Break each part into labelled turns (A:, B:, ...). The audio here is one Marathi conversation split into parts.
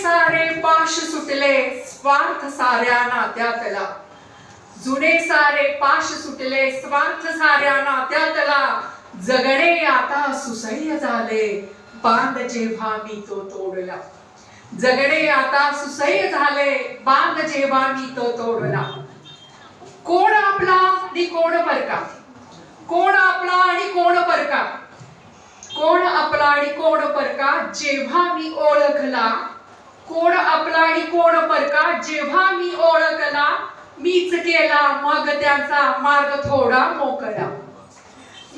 A: सारे पाश सुटले स्वार्थ साऱ्या नात्यातला. जुने सारे पाश सुटले स्वार्थ साऱ्या नात्यातला. जगणे आता सुसह्य झाले बांध जेव्हा मी तो तोडला. जगणे आता सुसह्य झाले बांध जेव्हा मी तो तोडला. कोण आपला आणि कोण परका. कोण आपला आणि कोण परका. कोण आपला आणि कोण परका जेव्हा मी ओळखला. कोण आपला आणि कोण परका जेव्हा मी ओळखला. मीच केला मग त्यांचा मार्ग थोडा मोकळा.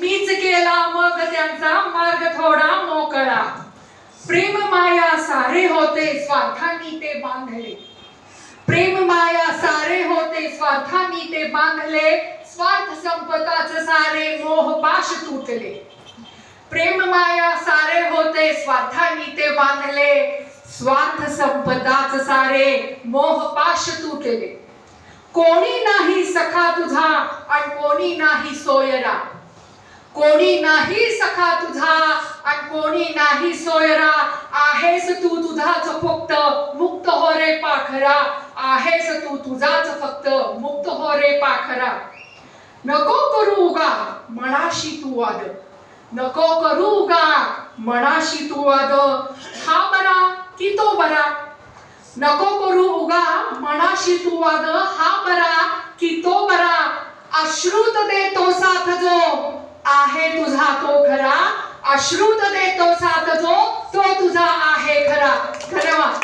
A: मीच केला मग त्यांचा मार्ग थोडा मोकळा. प्रेम माया सारे होते स्वार्थांनी ते बांधले. प्रेम माया सारे होते स्वार्थांनी ते बांधले. स्वार्थ संपताच सारे मोह पाश तुटले. प्रेम माया सारे होते स्वार्थांनी ते बांधले. स्वार्थ संपताच सारे मोह पाश तुटले. कोणी नाही सखा तुझा आणि कोणी नाही सोयरा. कोणी नाही सखा तुझा आणि कोणी नाही सोयरा. आहेस तू तुझाच फक्त मुक्त हो रे पाखरा. आहेस तू तुझाच फक्त मुक्त हो रे पाखरा. नको करू उगा मनाशी तू वाद. नको करू उगा मनाशी तू वाद. हा बरा की तो बरा. नको करू उगा मनाशी तू वाद. हा बरा की तो बरा. अश्रुत देतो साथ जो आहे तुझा तो खरा. अश्रुत देतो साथ जो तो तुझा आहे खरा. धन्यवाद.